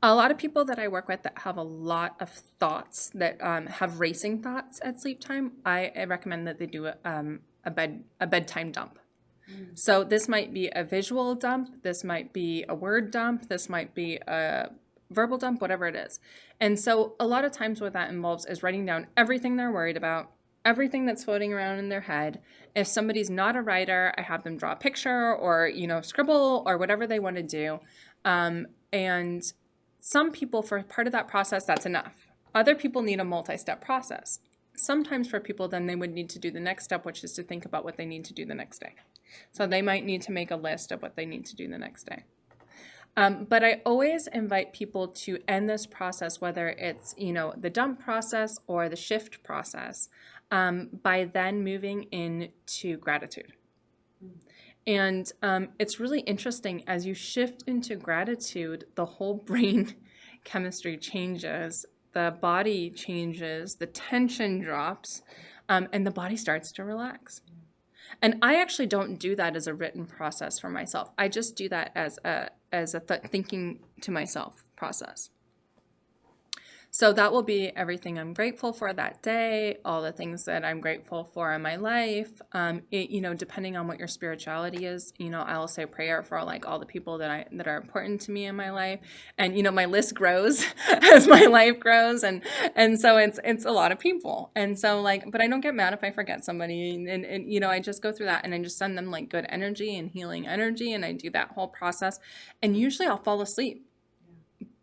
A lot of people that I work with that have a lot of thoughts that have racing thoughts at sleep time, I recommend that they do a bedtime dump. So this might be a visual dump, this might be a word dump, this might be a verbal dump, whatever it is. And so a lot of times what that involves is writing down everything they're worried about, everything that's floating around in their head. If somebody's not a writer, I have them draw a picture or, scribble or whatever they want to do. And some people, for part of that process, that's enough. Other people need a multi-step process. Sometimes for people, then they would need to do the next step, which is to think about what they need to do the next day. So they might need to make a list of what they need to do the next day. But I always invite people to end this process, whether it's, the dump process or the shift process, by then moving into gratitude. And it's really interesting as you shift into gratitude, the whole brain chemistry changes, the body changes, the tension drops, and the body starts to relax. And I actually don't do that as a written process for myself. I just do that as a thinking to myself process. So that will be everything I'm grateful for that day, all the things that I'm grateful for in my life. Depending on what your spirituality is, I'll say prayer for like all the people that are important to me in my life. And, my list grows as my life grows. And so it's a lot of people. And so but I don't get mad if I forget somebody. And I just go through that and I just send them like good energy and healing energy. And I do that whole process. And usually I'll fall asleep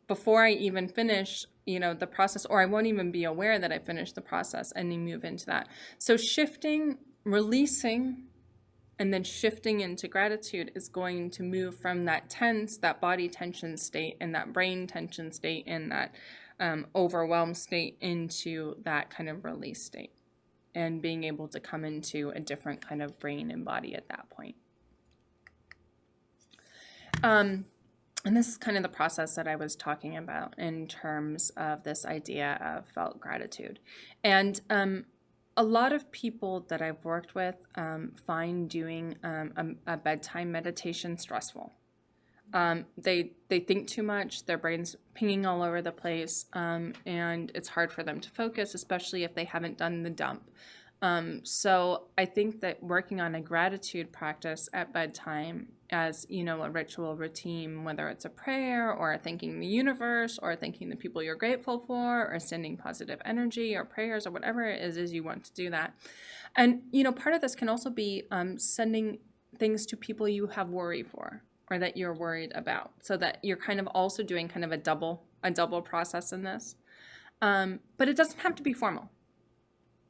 before I even finish the process, or I won't even be aware that I finished the process and you move into that. So shifting, releasing, and then shifting into gratitude is going to move from that tense, that body tension state and that brain tension state and that overwhelmed state into that kind of release state and being able to come into a different kind of brain and body at that point. And this is kind of the process that I was talking about in terms of this idea of felt gratitude. And a lot of people that I've worked with find doing a bedtime meditation stressful. They think too much, their brain's pinging all over the place, and it's hard for them to focus, especially if they haven't done the dump. So I think that working on a gratitude practice at bedtime as, a ritual routine, whether it's a prayer or thanking the universe or thanking the people you're grateful for or sending positive energy or prayers or whatever it is you want to do that. And, part of this can also be sending things to people you have worry for or that you're worried about, so that you're kind of also doing kind of a double process in this. But it doesn't have to be formal.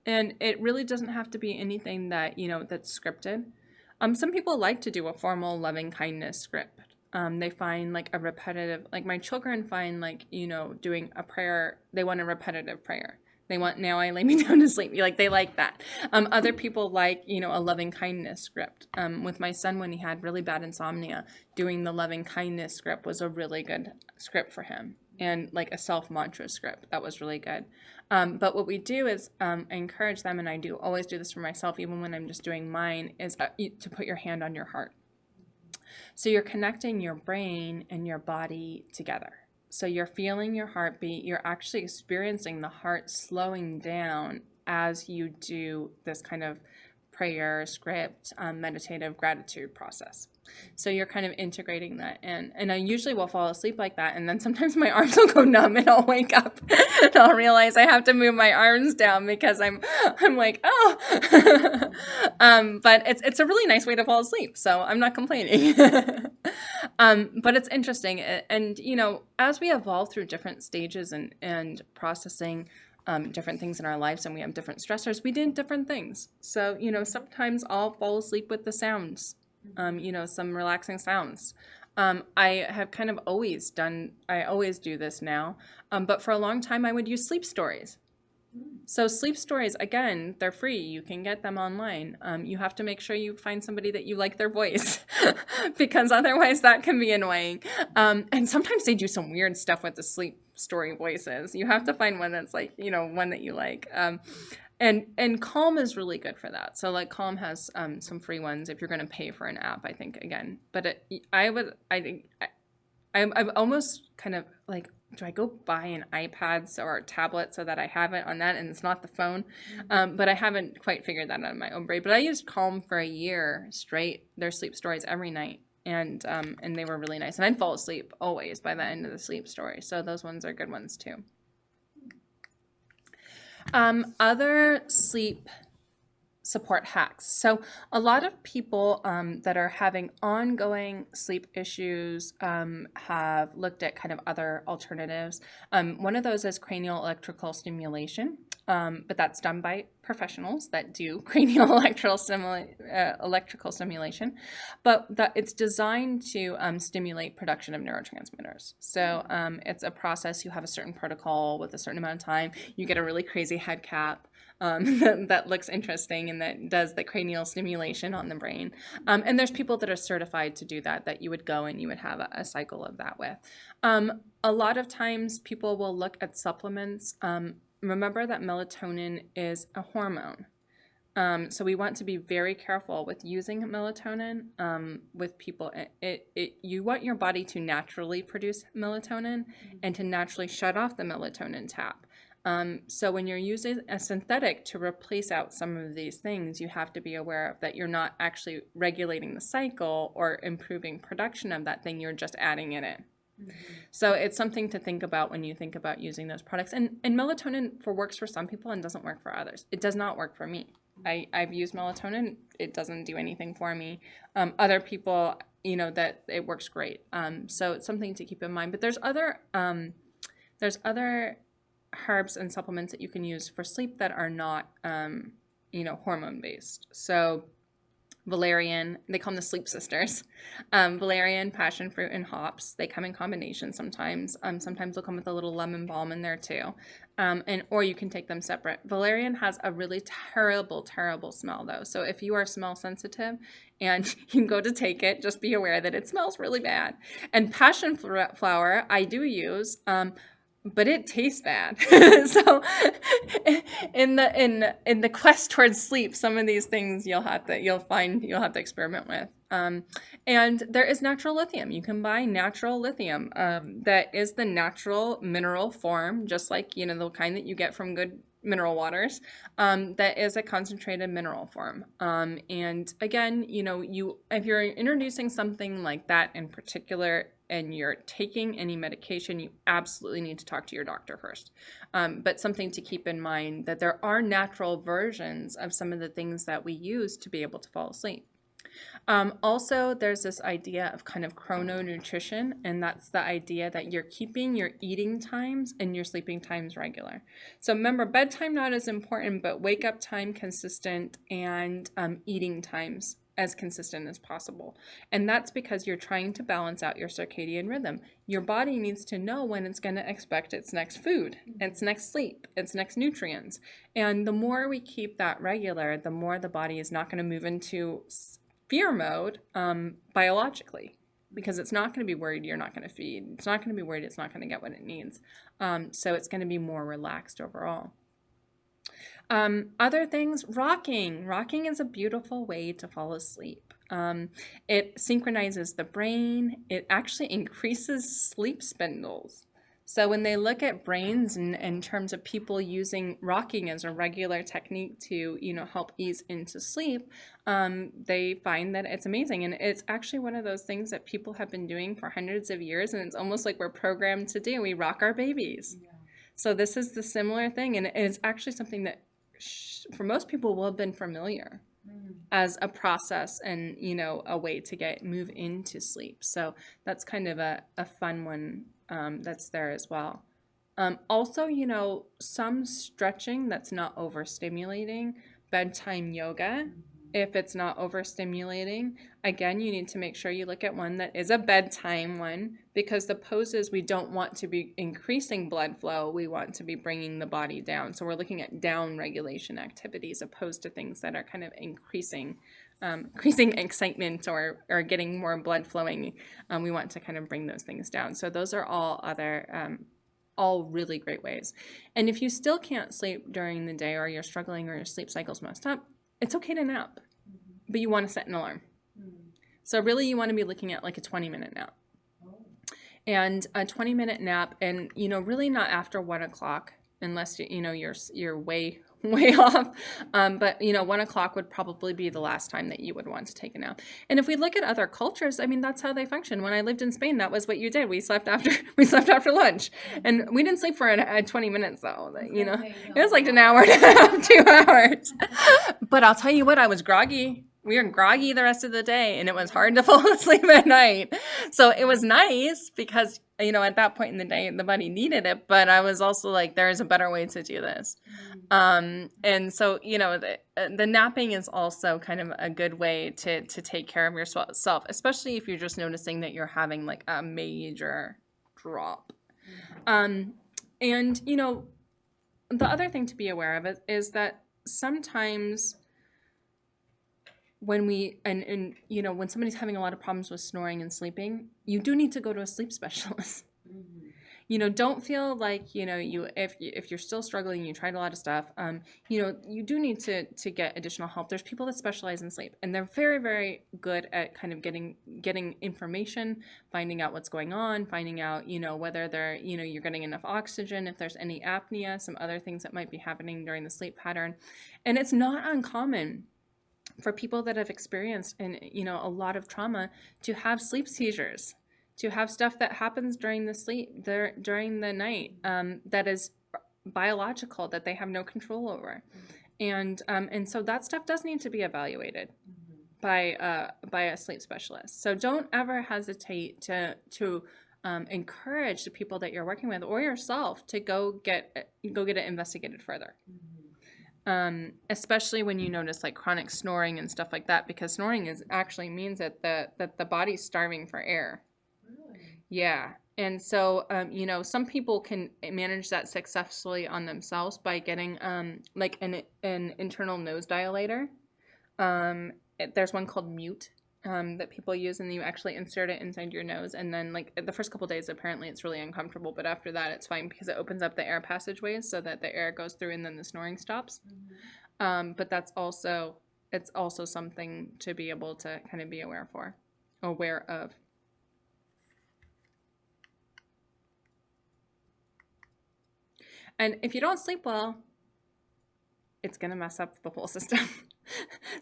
And it really doesn't have to be anything that, that's scripted. Some people like to do a formal loving kindness script. They find like a repetitive, like my children find doing a prayer, they want a repetitive prayer. They want, now I lay me down to sleep. They like that. Other people like, a loving kindness script. With my son, when he had really bad insomnia, doing the loving kindness script was a really good script for him. And like a self-mantra script. That was really good. But what we do is I encourage them, and I do always do this for myself, even when I'm just doing mine, is to put your hand on your heart. So you're connecting your brain and your body together. So you're feeling your heartbeat. You're actually experiencing the heart slowing down as you do this kind of prayer, script, meditative gratitude process. So you're kind of integrating that in. And I usually will fall asleep like that. And then sometimes my arms will go numb and I'll wake up and I'll realize I have to move my arms down because I'm like, oh. But it's a really nice way to fall asleep. So I'm not complaining. But it's interesting. And, as we evolve through different stages and processing different things in our lives, and we have different stressors, we did different things. So, sometimes I'll fall asleep with the sounds, some relaxing sounds. I have kind of I always do this now, but for a long time I would use sleep stories. So sleep stories, again, they're free. You can get them online. You have to make sure you find somebody that you like their voice because otherwise that can be annoying. And sometimes they do some weird stuff with the sleep story voices. You have to find one that's one that you like. And Calm is really good for that. So Calm has some free ones if you're going to pay for an app, I think, again. But I've almost kind of like, do I go buy an iPad or a tablet so that I have it on that and it's not the phone? But I haven't quite figured that out in my own brain. But I used Calm for a year straight, their sleep stories every night. And they were really nice. And I'd fall asleep always by the end of the sleep story. So those ones are good ones too. Other sleep support hacks. So a lot of people that are having ongoing sleep issues have looked at kind of other alternatives. One of those is cranial electrical stimulation, but that's done by professionals that do cranial electrical stimulation. But it's designed to stimulate production of neurotransmitters. So it's a process. You have a certain protocol with a certain amount of time. You get a really crazy head cap. That looks interesting and that does the cranial stimulation on the brain. And there's people that are certified to do that you would go and you would have a cycle of that with. A lot of times people will look at supplements. Remember that melatonin is a hormone. So we want to be very careful with using melatonin with people. You want your body to naturally produce melatonin and to naturally shut off the melatonin tap. So when you're using a synthetic to replace out some of these things, you have to be aware of that you're not actually regulating the cycle or improving production of that thing, you're just adding it in. So it's something to think about when you think about using those products. And melatonin works for some people and doesn't work for others. It does not work for me. I've used melatonin. It doesn't do anything for me. Other people, that it works great. So it's something to keep in mind. But there's other herbs and supplements that you can use for sleep that are not, hormone based. So valerian, they call them the sleep sisters. Valerian, passion fruit, and hops. They come in combination sometimes. Sometimes they'll come with a little lemon balm in there too. Or you can take them separate. Valerian has a really terrible smell though. So if you are smell sensitive and you go to take it, just be aware that it smells really bad. And passion flower, I do use, but it tastes bad. So in the quest towards sleep, some of these things you'll have to experiment with. And there is natural lithium. You can buy natural lithium that is the natural mineral form, just like the kind that you get from good mineral waters. That is a concentrated mineral form. And again, if you're introducing something like that in particular, and you're taking any medication, you absolutely need to talk to your doctor first. But something to keep in mind that there are natural versions of some of the things that we use to be able to fall asleep. Also, there's this idea of kind of chrononutrition, and that's the idea that you're keeping your eating times and your sleeping times regular. So remember, bedtime not as important, but wake up time consistent and eating times as consistent as possible. And that's because you're trying to balance out your circadian rhythm. Your body needs to know when it's going to expect its next food, its next sleep, its next nutrients. And the more we keep that regular, the more the body is not going to move into fear mode biologically, because it's not going to be worried you're not going to feed. It's not going to be worried it's not going to get what it needs. So it's going to be more relaxed overall. Other things, rocking. Rocking is a beautiful way to fall asleep. It synchronizes the brain. It actually increases sleep spindles. So when they look at brains in terms of people using rocking as a regular technique to, help ease into sleep, they find that it's amazing. And it's actually one of those things that people have been doing for hundreds of years, and it's almost like we're programmed to do. We rock our babies. Yeah. So this is the similar thing, and it's actually something that for most people will have been familiar as a process and, a way to move into sleep. So that's kind of a fun one that's there as well. Also, some stretching that's not overstimulating, bedtime yoga. If it's not overstimulating, again, you need to make sure you look at one that is a bedtime one, because the poses, we don't want to be increasing blood flow. We want to be bringing the body down. So we're looking at down regulation activities opposed to things that are kind of increasing excitement or getting more blood flowing. We want to kind of bring those things down. So those are all really great ways. And if you still can't sleep during the day, or you're struggling, or your sleep cycle's messed up, it's okay to nap, but you want to set an alarm. So really you want to be looking at like a 20-minute nap. And a 20-minute nap, and really not after 1 o'clock, unless you're way off. But 1 o'clock would probably be the last time that you would want to take a nap. And if we look at other cultures, I mean, that's how they function. When I lived in Spain, that was what you did. We slept after we slept after lunch, and we didn't sleep for 20 minutes though. It was like an hour and a half, 2 hours. But I'll tell you what, I was groggy. We were groggy the rest of the day, and it was hard to fall asleep at night. So it was nice because, at that point in the day, the body needed it. But I was also like, there is a better way to do this. And so, the napping is also kind of a good way to take care of yourself, especially if you're just noticing that you're having like a major drop. And, the other thing to be aware of is that sometimes when when somebody's having a lot of problems with snoring and sleeping, you do need to go to a sleep specialist. Don't feel like, if you're still struggling, you tried a lot of stuff, you do need to get additional help. There's people that specialize in sleep, and they're very, very good at kind of getting information, finding out what's going on, finding out, whether you're getting enough oxygen, if there's any apnea, some other things that might be happening during the sleep pattern. And it's not uncommon for people that have experienced a lot of trauma to have sleep seizures, to have stuff that happens during the night that is biological, that they have no control over. And so that stuff does need to be evaluated by a sleep specialist. So don't ever hesitate to encourage the people that you're working with or yourself to go get it investigated further. Especially when you notice like chronic snoring and stuff like that, because snoring actually means that the body's starving for air. Really? Yeah. And so, some people can manage that successfully on themselves by getting like an internal nose dilator. There's one called Mute that people use, and you actually insert it inside your nose, and then like the first couple days apparently it's really uncomfortable, but after that it's fine because it opens up the air passageways so that the air goes through and then the snoring stops. But it's also something to be able to kind of be aware of. And if you don't sleep well, it's going to mess up the whole system.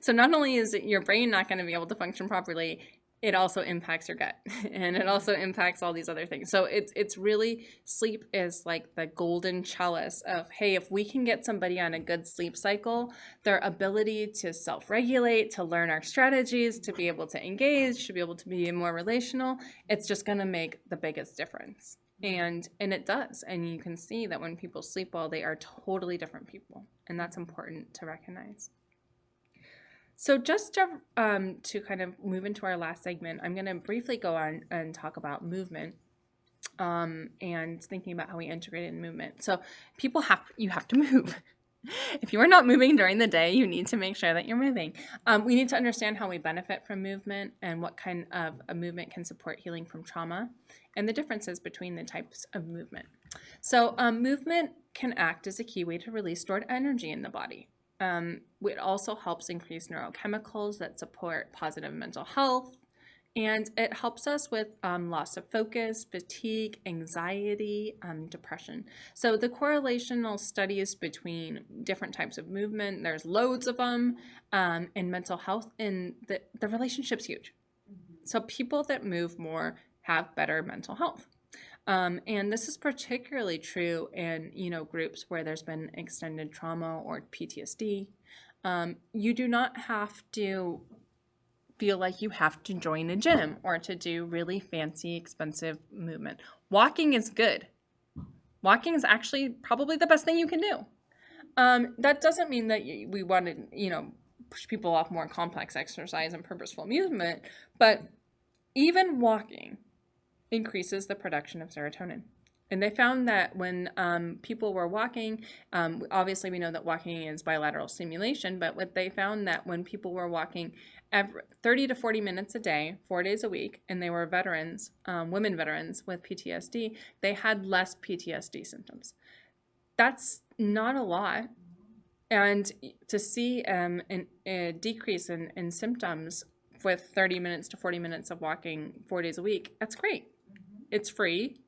So not only is your brain not going to be able to function properly, it also impacts your gut, and it also impacts all these other things. So it's really, sleep is like the golden chalice of, hey, if we can get somebody on a good sleep cycle, their ability to self-regulate, to learn our strategies, to be able to engage, to be able to be more relational, it's just going to make the biggest difference. And it does. And you can see that when people sleep well, they are totally different people. And that's important to recognize. So just to kind of move into our last segment, I'm going to briefly go on and talk about movement and thinking about how we integrate in movement. So you have to move. If you are not moving during the day, you need to make sure that you're moving. We need to understand how we benefit from movement and what kind of a movement can support healing from trauma, and the differences between the types of movement. So movement can act as a key way to release stored energy in the body. It also helps increase neurochemicals that support positive mental health, and it helps us with loss of focus, fatigue, anxiety, depression. So the correlational studies between different types of movement, there's loads of them, in mental health, and the relationship's huge. So people that move more have better mental health. And this is particularly true in, groups where there's been extended trauma or PTSD. You do not have to feel like you have to join a gym or to do really fancy, expensive movement. Walking is good. Walking is actually probably the best thing you can do. That doesn't mean that we want to, push people off more complex exercise and purposeful movement, but even walking increases the production of serotonin. And they found that when people were walking, obviously we know that walking is bilateral stimulation, but what they found that when people were walking 30 to 40 minutes a day, 4 days a week, and they were veterans, women veterans with PTSD, they had less PTSD symptoms. That's not a lot. And to see a decrease in symptoms with 30 minutes to 40 minutes of walking 4 days a week, that's great. It's free.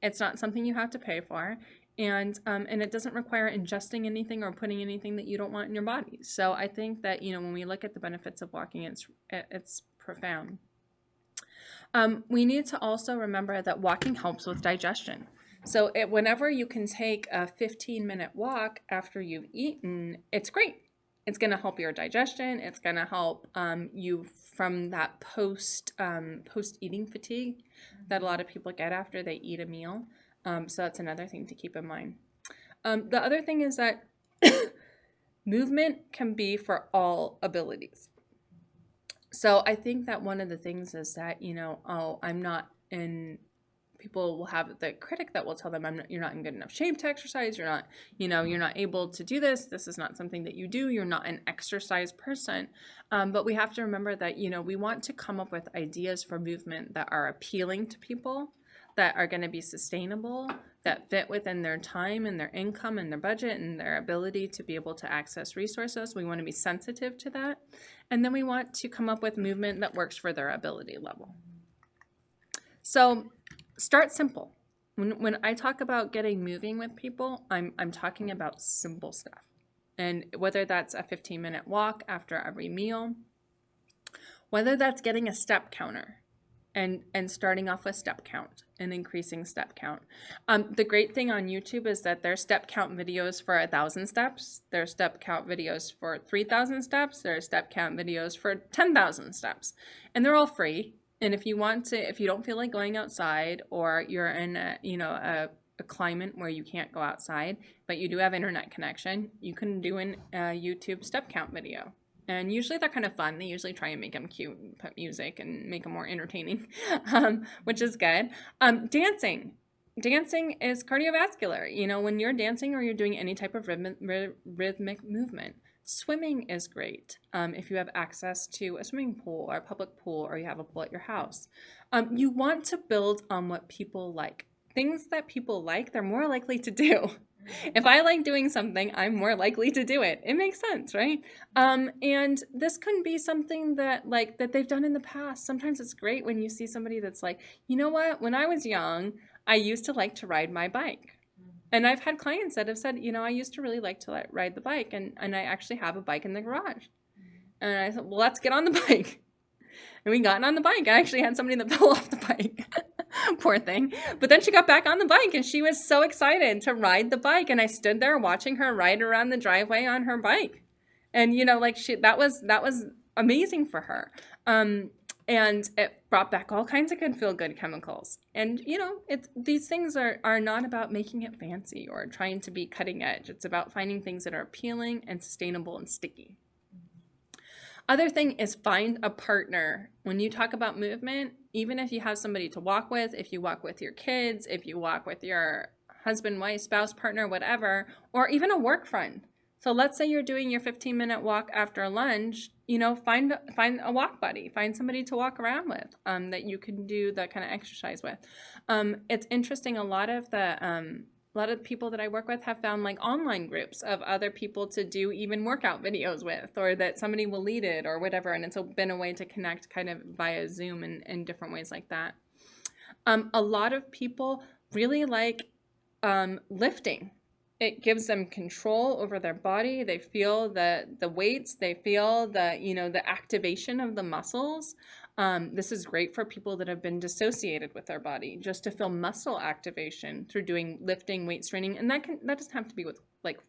It's not something you have to pay for. And it doesn't require ingesting anything or putting anything that you don't want in your body. So I think that, when we look at the benefits of walking, it's profound. We need to also remember that walking helps with digestion. So whenever you can take a 15-minute walk after you've eaten, it's great. It's going to help your digestion. It's going to help you from that post-eating fatigue that a lot of people get after they eat a meal. So that's another thing to keep in mind. The other thing is that movement can be for all abilities. So I think that one of the things is that, I'm not in, people will have the critic that will tell them, you're not in good enough shape to exercise. You're not, you're not able to do this. This is not something that you do. You're not an exercise person. But we have to remember that, we want to come up with ideas for movement that are appealing to people, that are going to be sustainable, that fit within their time and their income and their budget and their ability to be able to access resources. We want to be sensitive to that. And then we want to come up with movement that works for their ability level. So start simple. When I talk about getting moving with people, I'm talking about simple stuff. And whether that's a 15-minute walk after every meal, whether that's getting a step counter, and starting off with step count and increasing step count. The great thing on YouTube is that there's step count videos for 1,000 steps. There's step count videos for 3,000 steps. There's step count videos for 10,000 steps. And they're all free. And if you don't feel like going outside, or you're in a climate where you can't go outside, but you do have internet connection, you can do a YouTube step count video. And usually they're kind of fun. They usually try and make them cute and put music and make them more entertaining, which is good. Dancing. Dancing is cardiovascular. When you're dancing or you're doing any type of rhythmic movement. Swimming is great if you have access to a swimming pool or a public pool, or you have a pool at your house. You want to build on what people like. Things that people like, they're more likely to do. If I like doing something, I'm more likely to do it. It makes sense, right? And this can be something that they've done in the past. Sometimes it's great when you see somebody that's like, you know what? When I was young, I used to like to ride my bike. And I've had clients that have said, I used to really like to ride the bike, and I actually have a bike in the garage. And I said, well, let's get on the bike. And we got on the bike. I actually had somebody that fell off the bike. Poor thing. But then she got back on the bike, and she was so excited to ride the bike. And I stood there watching her ride around the driveway on her bike. And, that was amazing for her. And it brought back all kinds of good feel-good chemicals. And, these things are not about making it fancy or trying to be cutting edge. It's about finding things that are appealing and sustainable and sticky. Other thing is find a partner. When you talk about movement, even if you have somebody to walk with, if you walk with your kids, if you walk with your husband, wife, spouse, partner, whatever, or even a work friend. So let's say you're doing your 15-minute walk after lunch, find a walk buddy, find somebody to walk around with that you can do that kind of exercise with. It's interesting. A lot of the people that I work with have found online groups of other people to do even workout videos with, or that somebody will lead it or whatever. And it's been a way to connect kind of via Zoom and different ways like that. A lot of people really like lifting. It gives them control over their body. They feel the weights. They feel the activation of the muscles. This is great for people that have been dissociated with their body, just to feel muscle activation through doing lifting, weight training. And that doesn't have to be with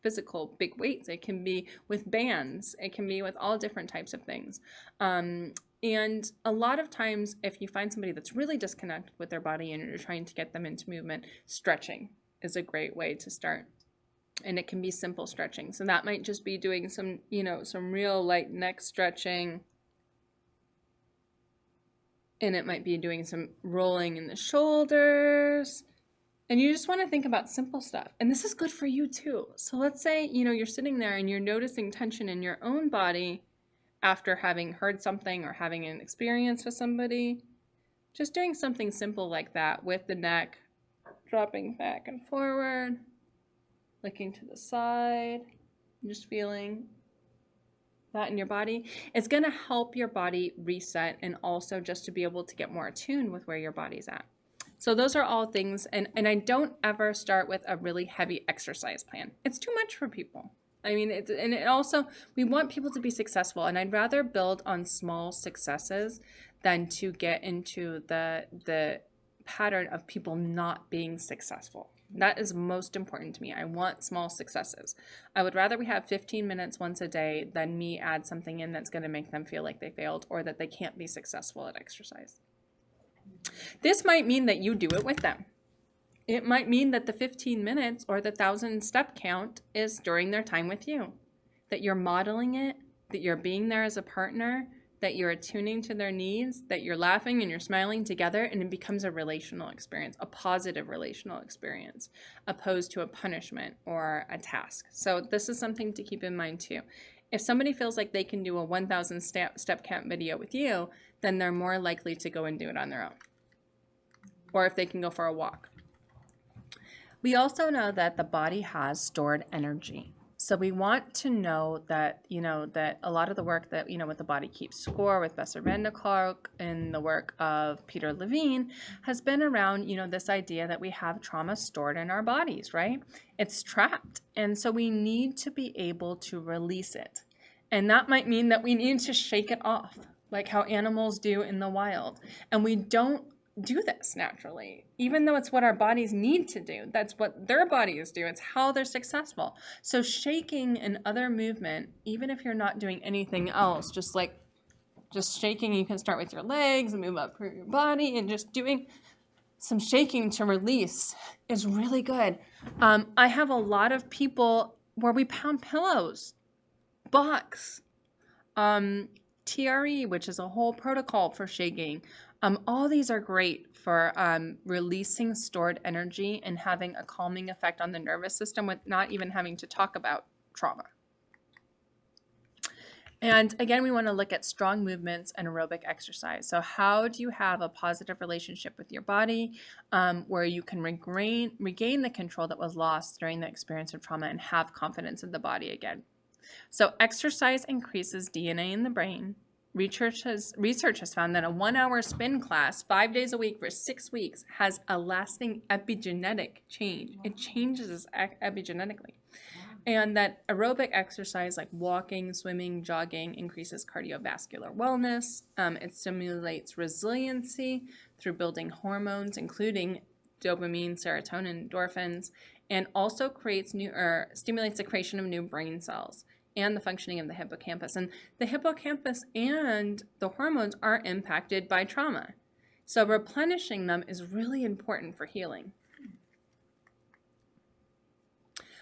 physical big weights. It can be with bands. It can be with all different types of things. And a lot of times, if you find somebody that's really disconnected with their body and you're trying to get them into movement, stretching is a great way to start. And it can be simple stretching. So that might just be doing some real light neck stretching. And it might be doing some rolling in the shoulders. And you just want to think about simple stuff. And this is good for you too. So let's say, you're sitting there and you're noticing tension in your own body after having heard something or having an experience with somebody. Just doing something simple like that with the neck dropping back and forward. Looking to the side, just feeling that in your body. It's going to help your body reset, and also just to be able to get more attuned with where your body's at. So those are all things, and I don't ever start with a really heavy exercise plan. It's too much for people. I mean, and it also, we want people to be successful, and I'd rather build on small successes than to get into the pattern of people not being successful. That is most important to me. I want small successes. I would rather we have 15 minutes once a day than me add something in that's going to make them feel like they failed or that they can't be successful at exercise. This might mean that you do it with them. It might mean that the 15 minutes or the 1,000 step count is during their time with you, that you're modeling it, that you're being there as a partner, that you're attuning to their needs, that you're laughing and you're smiling together, and it becomes a relational experience, a positive relational experience, opposed to a punishment or a task. So this is something to keep in mind too. If somebody feels like they can do a 1,000 step count video with you, then they're more likely to go and do it on their own. Or if they can go for a walk. We also know that the body has stored energy. So we want to know that, that a lot of the work that, with the body keeps score with Bessel van der Kolk and the work of Peter Levine has been around, this idea that we have trauma stored in our bodies, right? It's trapped. And so we need to be able to release it. And that might mean that we need to shake it off, like how animals do in the wild. And we don't do this naturally, even though it's what our bodies need to do. That's what their bodies do. It's how they're successful. So shaking and other movement, even if you're not doing anything else, just shaking, you can start with your legs and move up through your body, and just doing some shaking to release is really good. I have a lot of people where we pound pillows, blocks, TRE, which is a whole protocol for shaking. All these are great for releasing stored energy and having a calming effect on the nervous system with not even having to talk about trauma. And again, we want to look at strong movements and aerobic exercise. So how do you have a positive relationship with your body where you can regain the control that was lost during the experience of trauma and have confidence in the body again? So exercise increases DNA in the brain. Research has found that a 1-hour spin class 5 days a week for 6 weeks has a lasting epigenetic change. It changes us epigenetically. And that aerobic exercise like walking, swimming, jogging increases cardiovascular wellness. It stimulates resiliency through building hormones, including dopamine, serotonin, endorphins, and also stimulates the creation of new brain cells and the functioning of the hippocampus. And the hippocampus and the hormones are impacted by trauma. So replenishing them is really important for healing.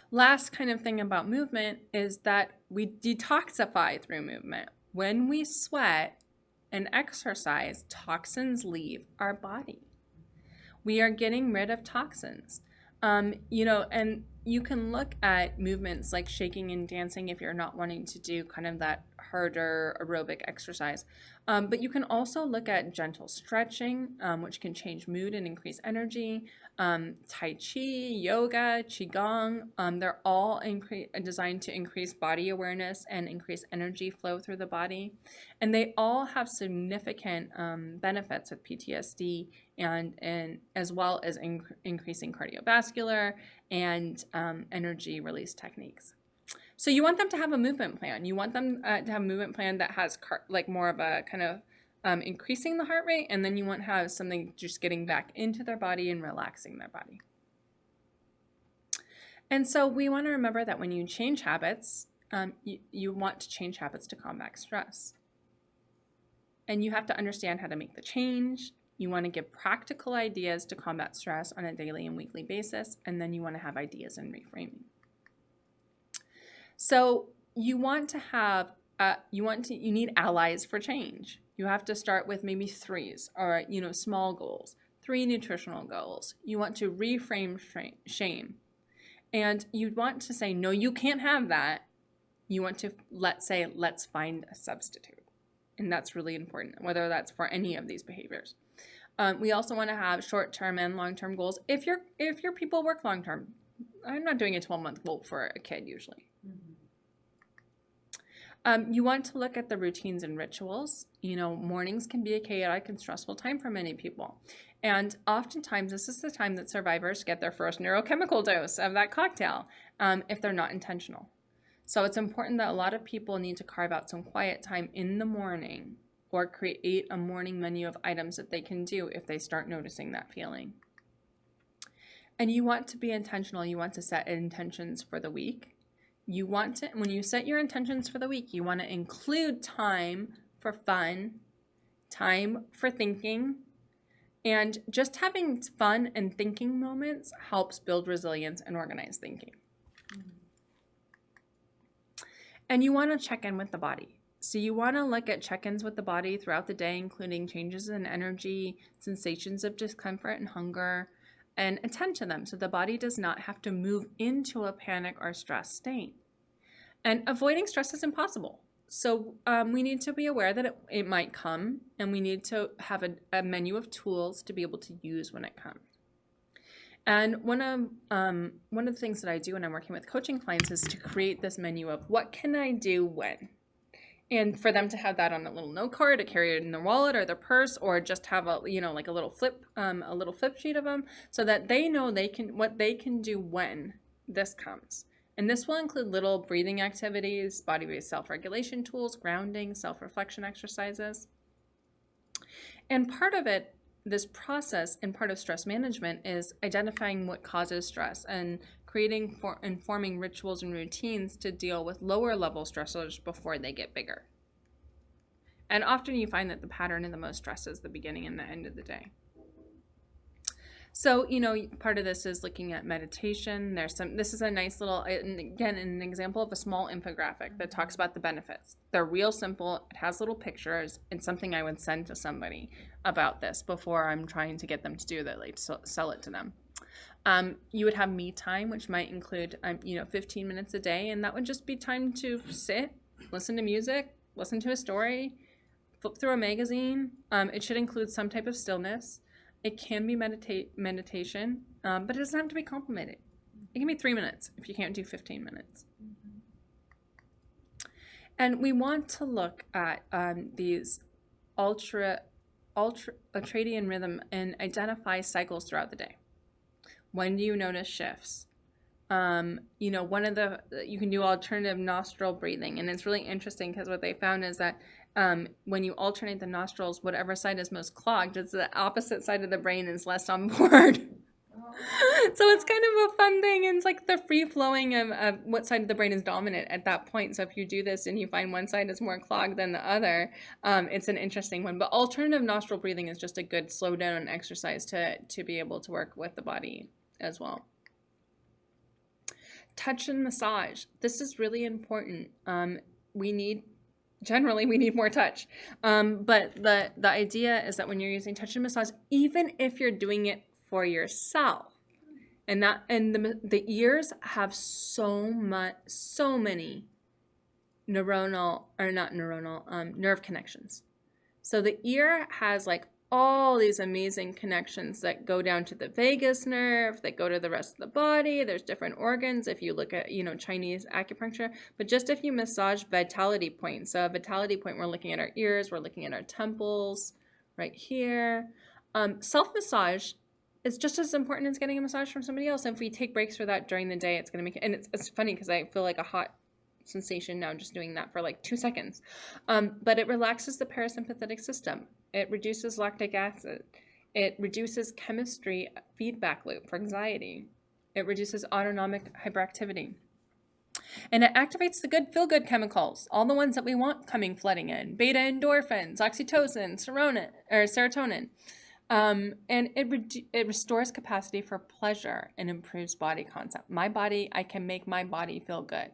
Last kind of thing about movement is that we detoxify through movement. When we sweat and exercise, toxins leave our body. We are getting rid of toxins. And you can look at movements like shaking and dancing if you're not wanting to do kind of that harder aerobic exercise. But you can also look at gentle stretching, which can change mood and increase energy. Tai Chi, yoga, Qigong, they're all designed to increase body awareness and increase energy flow through the body. And they all have significant benefits with PTSD and as well as increasing cardiovascular and energy release techniques. So you want them to have a movement plan. You want them to have a movement plan that has more of a kind of increasing the heart rate, and then you want to have something just getting back into their body and relaxing their body. And so we want to remember that when you change habits, you want to change habits to combat stress. And you have to understand how to make the change. You want to give practical ideas to combat stress on a daily and weekly basis, and then you want to have ideas in reframing. So you want to have, you need allies for change. You have to start with maybe 3s or, small goals, 3 nutritional goals. You want to reframe shame. And you want to say, no, you can't have that. You want to, let's find a substitute. And that's really important, whether that's for any of these behaviors. We also want to have short-term and long-term goals. If your people work long-term, I'm not doing a 12-month goal for a kid usually. You want to look at the routines and rituals. Mornings can be a chaotic and stressful time for many people. And oftentimes, this is the time that survivors get their first neurochemical dose of that cocktail if they're not intentional. So it's important that a lot of people need to carve out some quiet time in the morning or create a morning menu of items that they can do if they start noticing that feeling. And you want to be intentional. You want to set intentions for the week. You want to, when you set your intentions for the week, you want to include time for fun, time for thinking, and just having fun and thinking moments helps build resilience and organized thinking. And you want to check in with the body. So you want to look at check-ins with the body throughout the day, including changes in energy, sensations of discomfort and hunger, and attend to them so the body does not have to move into a panic or stress state. And avoiding stress is impossible. So we need to be aware that it might come, and we need to have a menu of tools to be able to use when it comes. And one of the things that I do when I'm working with coaching clients is to create this menu of what can I do when? And for them to have that on a little note card, to carry it in their wallet or their purse, or just have a like a little flip sheet of them, so that they know what they can do when this comes. And this will include little breathing activities, body-based self-regulation tools, grounding, self-reflection exercises. And part of it, this process and part of stress management, is identifying what causes stress and creating and forming rituals and routines to deal with lower level stressors before they get bigger. And often you find that the pattern of the most stress is the beginning and the end of the day. So, part of this is looking at meditation. This is a nice little, again, an example of a small infographic that talks about the benefits. They're real simple. It has little pictures. It's something I would send to somebody about this before I'm trying to get them to do that, like sell it to them. You would have me time, which might include, 15 minutes a day. And that would just be time to sit, listen to music, listen to a story, flip through a magazine. It should include some type of stillness. It can be meditation, but it doesn't have to be complicated. It can be 3 minutes if you can't do 15 minutes. And we want to look at these ultradian rhythm and identify cycles throughout the day. When do you notice shifts? You can do alternative nostril breathing, and it's really interesting because what they found is that when you alternate the nostrils, whatever side is most clogged, it's the opposite side of the brain is less on board. So it's kind of a fun thing, and it's like the free flowing of what side of the brain is dominant at that point. So if you do this and you find one side is more clogged than the other, it's an interesting one. But alternative nostril breathing is just a good slow down exercise to be able to work with the body as well. Touch and massage. This is really important. We need more touch. But the idea is that when you're using touch and massage, even if you're doing it for yourself, and the ears have so many nerve connections. So the ear has like all these amazing connections that go down to the vagus nerve, that go to the rest of the body. There's different organs if you look at, Chinese acupuncture. But just if you massage vitality points, so a vitality point, we're looking at our ears, we're looking at our temples right here. Self-massage is just as important as getting a massage from somebody else. And if we take breaks for that during the day, it's going to make it, and it's funny because I feel like a hot sensation now just doing that for like 2 seconds. But it relaxes the parasympathetic system. It reduces lactic acid. It reduces chemistry feedback loop for anxiety. It reduces autonomic hyperactivity. And it activates the good feel-good chemicals, all the ones that we want coming flooding in. Beta endorphins, oxytocin, serotonin. And it restores capacity for pleasure and improves body concept. I can make my body feel good.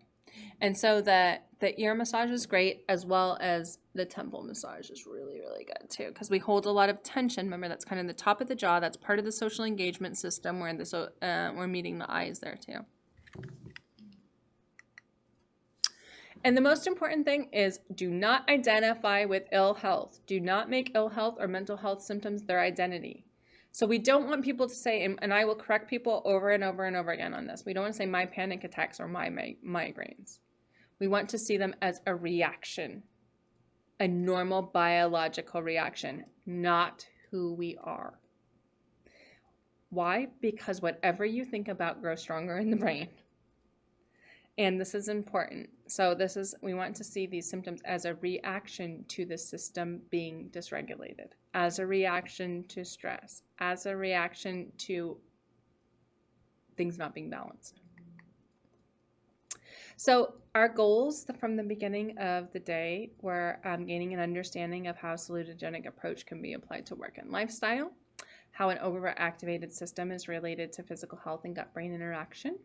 And so the ear massage is great, as well as the temple massage is really, really good too, because we hold a lot of tension. Remember, that's kind of the top of the jaw. That's part of the social engagement system where we're meeting the eyes there too. And the most important thing is do not identify with ill health. Do not make ill health or mental health symptoms their identity. So we don't want people to say, and I will correct people over and over and over again on this, we don't want to say my panic attacks or my migraines. We want to see them as a reaction, a normal biological reaction, not who we are. Why? Because whatever you think about grows stronger in the brain. And this is important. So we want to see these symptoms as a reaction to the system being dysregulated, as a reaction to stress, as a reaction to things not being balanced. So our goals from the beginning of the day were gaining an understanding of how a salutogenic approach can be applied to work and lifestyle, how an overactivated system is related to physical health and gut-brain interaction,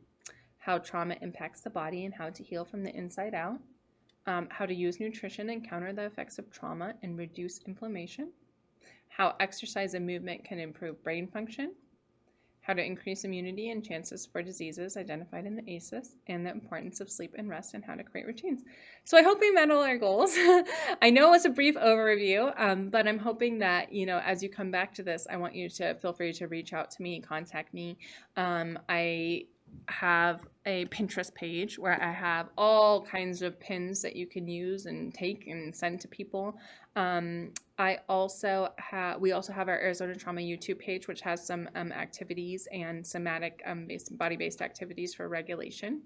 how trauma impacts the body and how to heal from the inside out, how to use nutrition and counter the effects of trauma and reduce inflammation, how exercise and movement can improve brain function, how to increase immunity and chances for diseases identified in the ACEs, and the importance of sleep and rest and how to create routines. So I hope we met all our goals. I know it was a brief overview, but I'm hoping that, as you come back to this, I want you to feel free to reach out to me, contact me. I have a Pinterest page where I have all kinds of pins that you can use and take and send to people. We also have our Arizona Trauma YouTube page, which has some activities and somatic body-based activities for regulation.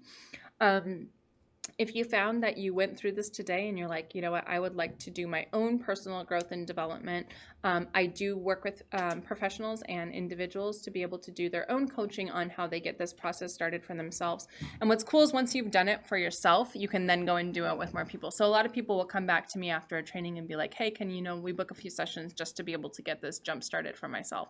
If you found that you went through this today and you're like, you know what, I would like to do my own personal growth and development, I do work with professionals and individuals to be able to do their own coaching on how they get this process started for themselves. And what's cool is once you've done it for yourself, you can then go and do it with more people. So a lot of people will come back to me after a training and be like, hey, can we book a few sessions just to be able to get this jump started for myself?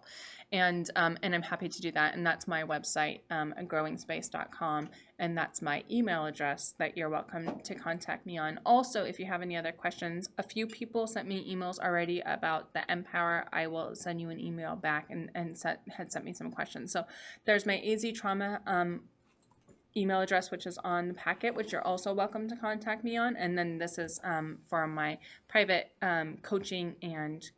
And I'm happy to do that. And that's my website, agrowingspace.com. And that's my email address that you're welcome to contact me on. Also, if you have any other questions, a few people sent me emails already about the Empower. I will send you an email back and had sent me some questions. So there's my AZ Trauma email address, which is on the packet, which you're also welcome to contact me on. And then this is for my private coaching and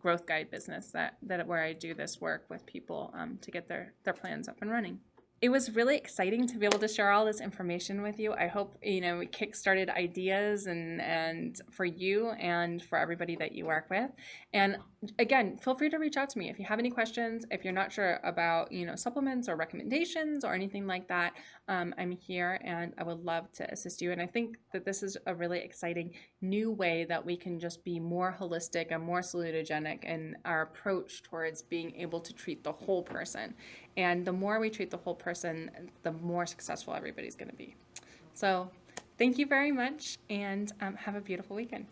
growth guide business that where I do this work with people to get their plans up and running. It was really exciting to be able to share all this information with you. I hope, it kick-started ideas and for you and for everybody that you work with. And again, feel free to reach out to me if you have any questions. If you're not sure about, supplements or recommendations or anything like that, I'm here and I would love to assist you. And I think that this is a really exciting new way that we can just be more holistic and more salutogenic in our approach towards being able to treat the whole person. And the more we treat the whole person, the more successful everybody's going to be. So thank you very much and have a beautiful weekend.